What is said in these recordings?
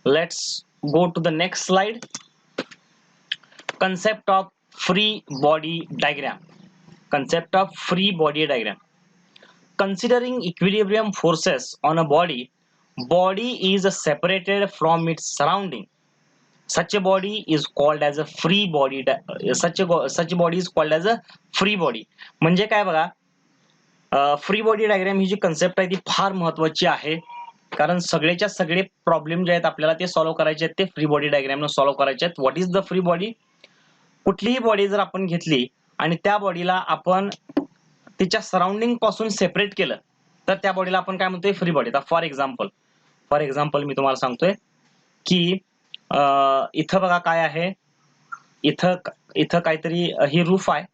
Let's go to the next slide. Concept of free body diagram. Concept of free body diagram. Considering equilibrium forces on a body is separated from its surrounding. Such a body is called as a free body. Such body is called as a free body. म्हणजे काय बघा, free body diagram ही जी concept आहे ती फार महत्वाची आहे, कारण सगळेच्या सगळे प्रॉब्लेम जे आहेत आपल्याला ते सॉल्व्ह करायचे आहेत ते फ्री बॉडी डायग्रामनं सॉल्व्ह करायचे आहेत. What is the free body? कुठलीही बॉडी जर आपण घेतली आणि त्या बॉडीला आपण तिच्या सराउंडिंग पासून सेपरेट केलं तर त्या बॉडीला आपण काय म्हणतोय? Free body. फॉर एक्झाम्पल मी तुम्हाला सांगतोय की इथं बघा काय आहे, इथं काहीतरी ही रूफ आहे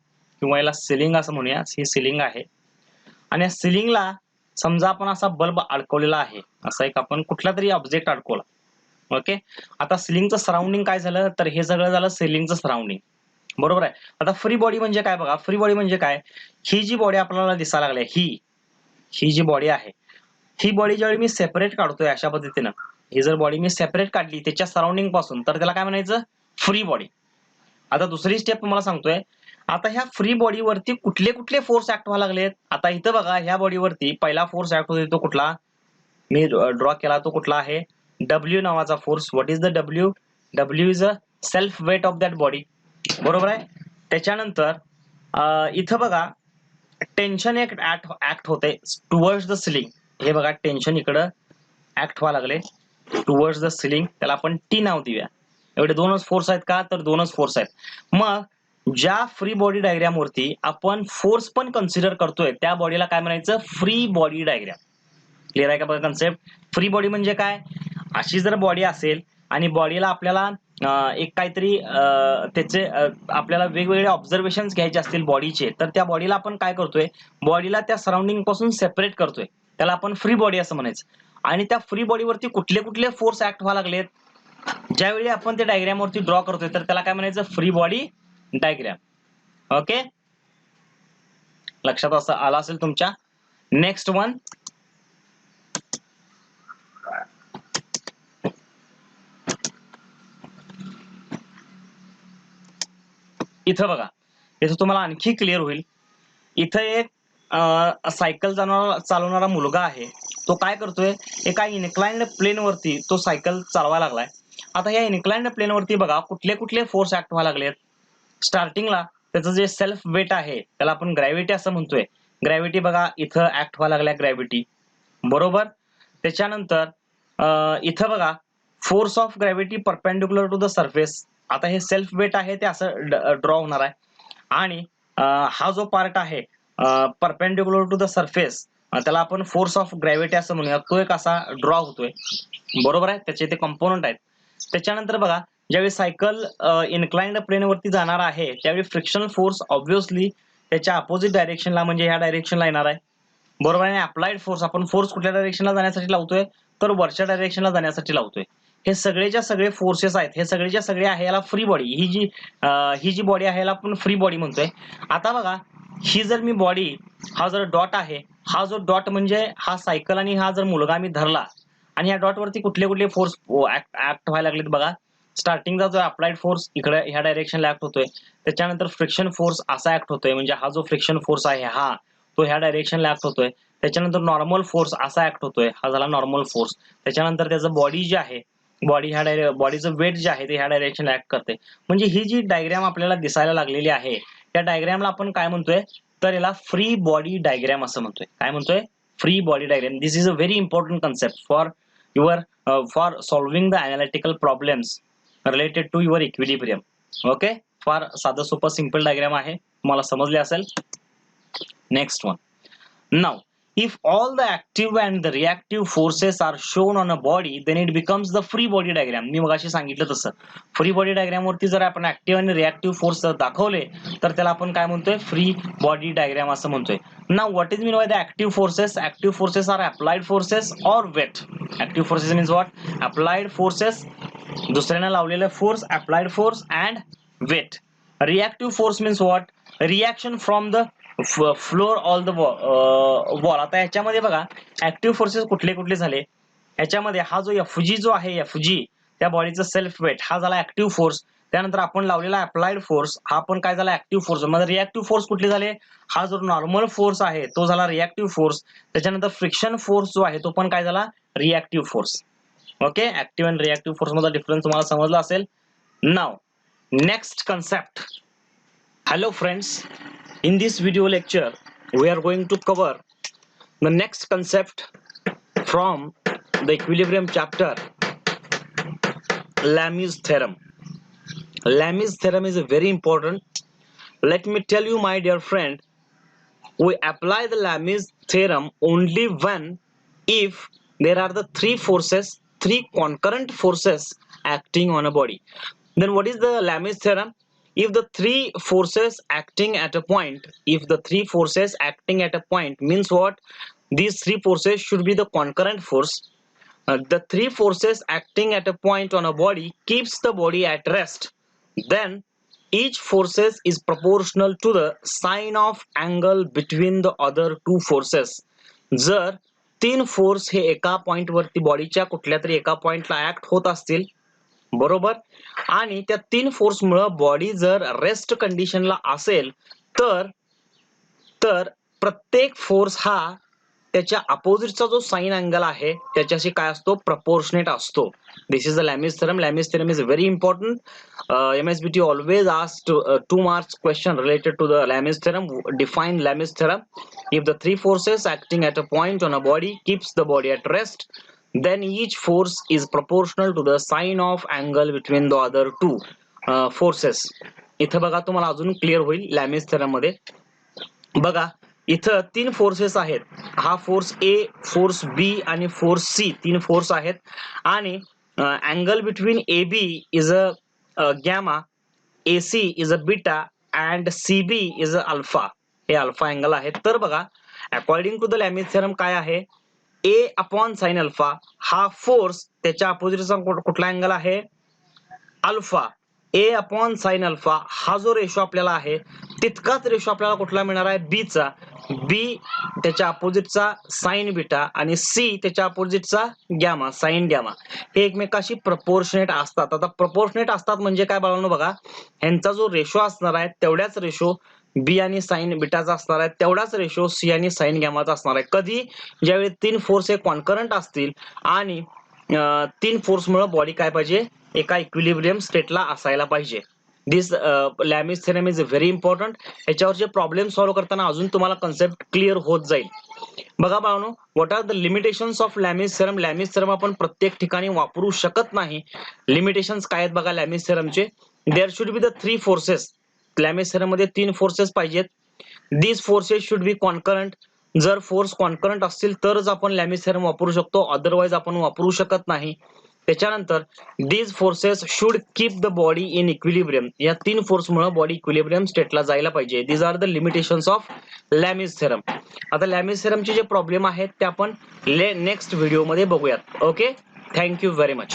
किंवा याला सिलिंग असं म्हणूया. ही सिलिंग आहे आणि या सिलिंगला समजा आपण असा बल्ब अडकवलेला आहे, असा एक आपण कुठला तरी ऑब्जेक्ट अडकवला. ओके, आता सिलिंगचं सराउंडिंग काय झालं तर हे सगळं झालं सिलिंगचं सराउंडिंग, बरोबर आहे. आता फ्री बॉडी म्हणजे काय बघा, फ्री बॉडी म्हणजे काय, ही जी बॉडी आपल्याला दिसायला लागली ही जी बॉडी आहे, ही बॉडी ज्यावेळी मी सेपरेट काढतोय अशा पद्धतीनं, ही जर बॉडी मी सेपरेट काढली त्याच्या सराउंडिंग पासून तर त्याला काय म्हणायचं? Free body. आता दुसरी स्टेप तुम्हाला सांगतोय, आता ह्या फ्री बॉडीवरती कुठले कुठले फोर्स ऍक्ट व्हायला लागलेत. आता इथं बघा, ह्या बॉडीवरती पहिला फोर्स ऍक्ट होतो तो कुठला, मी ड्रॉ केला तो कुठला आहे, डब्ल्यू नावाचा force. What is the W? W is a self weight of that body, बरोबर आहे. त्याच्यानंतर इथं बघा टेन्शन एक ऍक्ट होते टुवर्ड्स द सिलिंग. हे बघा टेन्शन इकडं ऍक्ट व्हायला लागले टुवर्ड्स द सिलिंग, त्याला आपण टी नाव देऊया. एवढे दोनच फोर्स आहेत का? तर दोनच फोर्स आहेत. मग ज्या फ्री बॉडी डायग्राम वरती आपण फोर्स पण कन्सिडर करतोय त्या बॉडीला काय म्हणायचं? Free body diagram. क्लिअर आहे का बघा कन्सेप्ट? फ्री बॉडी म्हणजे काय, अशी जर बॉडी असेल आणि बॉडीला आपल्याला एक काहीतरी त्याचे आपल्याला वेगवेगळे ऑब्झर्वेशन घ्यायचे असतील बॉडीचे, तर त्या बॉडीला आपण काय करतोय, बॉडीला त्या सराउंडिंग पासून सेपरेट करतोय, त्याला आपण फ्री बॉडी असं म्हणायचं. आणि त्या फ्री बॉडीवरती कुठले कुठले फोर्स ऍक्ट व्हायला लागलेत ज्यावेळी आपण ते डायग्राम वरती ड्रॉ करतोय तर त्याला काय म्हणायचं? Free body diagram. ओके, लक्षात असं आलं असेल तुमच्या. नेक्स्ट वन, इथं बघा, इथं तुम्हाला आणखी क्लिअर होईल. इथं एक सायकल चालवणारा मुलगा आहे, तो काय करतोय, एका इन्क्लाइन्ड प्लेन वरती तो सायकल चालवायला लागलाय. आता या इन्क्लाइन्ड प्लेन वरती बघा कुठले कुठले फोर्स ऍक्ट व्हायला लागलेत. स्टार्टिंगला त्याचं जे सेल्फ वेट आहे त्याला आपण ग्रॅव्हिटी असं म्हणतोय. ग्रॅव्हिटी बघा इथं ऍक्ट व्हायला लागल्या, ग्रॅव्हिटी, बरोबर. त्याच्यानंतर इथं बघा force of gravity perpendicular to the surface. आता हे सेल्फ वेट आहे ते असं ड्रॉ होणार आहे आणि हा जो पार्ट आहे परपेंडिक्युलर टू द सरफेस त्याला आपण फोर्स ऑफ ग्रॅव्हिटी असं म्हणूया, तो एक असा ड्रॉ होतोय, बरोबर आहे. त्याचे ते कंपोनंट आहेत. त्याच्यानंतर बघा ज्यावेळी सायकल इन्क्लाइन्ड प्लेन वरती जाणार आहे त्यावेळी फ्रिक्शनल फोर्स ऑब्व्हियसली त्याच्या अपोजिट डायरेक्शनला म्हणजे ह्या डायरेक्शनला येणार आहे, बरोबर आहे. अप्लाइड फोर्स, आपण फोर्स कुठल्या डायरेक्शनला जाण्यासाठी लावतोय तर वरच्या डायरेक्शनला जाण्यासाठी लावतोय. हे सगळेच्या सगळे फोर्सेस आहेत, हे सगळेच्या सगळे आहे, याला फ्री बॉडी, ही जी बॉडी आहे याला आपण फ्री बॉडी म्हणतोय. आता बघा ही जर मी बॉडी, हा जर डॉट आहे, हा जो डॉट म्हणजे हा सायकल आणि हा जर मुलगा मी धरला आणि या डॉट वरती कुठले कुठले फोर्स ऍक्ट व्हायला लागलेत बघा. स्टार्टिंगचा जो अप्लाइड फोर्स इकडे ह्या डायरेक्शनला ऍक्ट होतोय, त्याच्यानंतर फ्रिक्शन फोर्स असा ऍक्ट होतोय, म्हणजे हा जो फ्रिक्शन फोर्स आहे हा तो ह्या डायरेक्शनला ऍक्ट होतोय. त्याच्यानंतर नॉर्मल फोर्स असा ऍक्ट होतोय, हा झाला नॉर्मल फोर्स. त्याच्यानंतर त्याचं बॉडी जे आहे, बॉडीचं वेट जे आहे ते ह्या डायरेक्शनला ऍक्ट करते. म्हणजे ही जी डायग्राम आपल्याला दिसायला लागलेली आहे त्या डायग्रामला आपण काय म्हणतोय तर याला फ्री बॉडी डायग्राम असं म्हणतोय. काय म्हणतोय? Free body diagram. This is a very important concept for solving the analytical problems related to your equilibrium. Okay, फार साधं सोपं सिंपल डायग्राम आहे, तुम्हाला समजले असेल. Next one. Now if all the active and the reactive forces are shown on a body then it becomes the free body diagram. मी मगाशी सांगितलं तसं फ्री बॉडी डायग्राम वरती जर आपण ऍक्टिव्ह आणि रिएक्टिव्ह फोर्स दाखवले तर त्याला आपण काय म्हणतोय? फ्री बॉडी डायग्राम असं म्हणतोय. Now what is mean by the active forces? Active forces are applied forces और weight. Active forces means what? Applied forces, दुसऱ्याने लावलेले force, applied force and weight. Reactive force means what? Reaction from the floor all the wall. आता याच्यामध्ये बघा active forces कुठले कुठले झाले, याच्यामध्ये हा जो एफजी जो आहे, एफजी त्या बॉडीचं सेल्फ वेट हा झाला ऍक्टिव्ह फोर्स. त्यानंतर आपण लावलेला अप्लाइड फोर्स हा पण काय झाला ऍक्टिव्ह फोर्स. मग रिएक्टिव्ह फोर्स कुठले झाले, हा जो नॉर्मल फोर्स आहे तो झाला रिएक्टिव्ह फोर्स. त्याच्यानंतर फ्रिक्शन फोर्स जो आहे तो पण काय झाला रिएक्टिव्ह फोर्स. ओके, ऍक्टिव्ह आणि रिएक्टिव्ह फोर्स मधला डिफरन्स तुम्हाला समजला असेल. Now next concept. Hello friends, in this video lecture we are going to cover the next concept from the equilibrium chapter, Lami's theorem. Lami's theorem is very important. Let me tell you my dear friend, we apply the Lami's theorem only when if there are the three concurrent forces acting on a body. Then what is the Lami's theorem? If the three forces acting at a point, means what? These three forces should be the concurrent force. The three forces acting at a point on a body keeps the body at rest. Then each forces is proportional to the sine of angle between the other two forces. जर तीन force हे एका point वरती बॉडीच्या कुठल्या तरी एका पॉइंटला ऍक्ट होत असतील, बरोबर, आणि त्या तीन फोर्स मुळे बॉडी जर रेस्ट कंडिशनला असेल तर प्रत्येक फोर्स हा त्याच्या अपोजिटचा जो साइन अँगल आहे त्याच्याशी काय असतो, प्रपोर्शनेट असतो. This is the Lami's theorem. Lami's theorem is very important. MSBT always asked 2 marks question related to the Lami's theorem. Define Lami's theorem. If the three forces acting at a point on a body keeps the body at rest, then each force is proportional to the sine of angle between the other two forces. इथं बघा तुम्हाला अजून clear होईल लॅमिस theorem मध्ये. बघा इथं तीन forces आहेत. हा फोर्स ए, फोर्स बी आणि फोर्स सी, तीन फोर्स आहेत. आणि angle between A B is a gamma, A C is a beta and C B is a alpha. हे अल्फा अँगल आहे. तर बघा according to the Lami's theorem काय आहे, ए अपॉन साइन अल्फा हा फोर्स त्याच्या अपोजिटचा कुठला अँगल आहे, alpha. A upon sine alpha हा जो रेशो आपल्याला आहे तितकाच रेशो आपल्याला कुठला मिळणार आहे, बी चा. बी त्याच्या अपोजिटचा साइन बीटा आणि सी त्याच्या अपोजिटचा गॅमा, साइन गॅमा. हे एकमेकाशी प्रपोर्शनेट असतात. आता प्रपोर्शनेट असतात म्हणजे काय बाळांनो, बघा ह्यांचा जो रेशो असणार आहे तेवढ्याच रेशो बी आणि साइन बीटाचा असणार आहे, तेवढाच रेशो सी आणि साइन गॅमाचा असणार आहे. कधी, ज्यावेळी तीन फोर्स हे कॉन्करंट असतील आणि तीन फोर्स मुळे बॉडी काय पाहिजे, एका इक्विलिब्रियम स्टेटला असायला पाहिजे. This Lami's theorem is very important. ह्याच्यावरचे प्रॉब्लेम सॉल्व्ह करताना अजून तुम्हाला कन्सेप्ट क्लिअर होत जाईल. बघा बाळांनो, what are the limitations of Lami's theorem. Lami's theorem आपण प्रत्येक ठिकाणी वापरू शकत नाही. लिमिटेशन्स काय आहेत बघा लॅमिस थेरमचे. There should be the three forces. Lami's theorem मध्ये तीन फोर्सेस पाहिजेत. These forces should be concurrent. जर फोर्स कॉन्करंट असतील तरच आपण लॅमिस थेरम वापरू शकतो, अदरवाईज आपण वापरू शकत नाही. त्याच्यानंतर these forces should keep the body in equilibrium. या तीन फोर्स मुळे बॉडी इक्विलिब्रियम स्टेटला जायला पाहिजे. These are the limitations of Lami's theorem. आता लॅमिस थेरमचे जे प्रॉब्लेम आहेत ते आपण नेक्स्ट व्हिडिओ मध्ये बघूयात. Okay, thank you very much.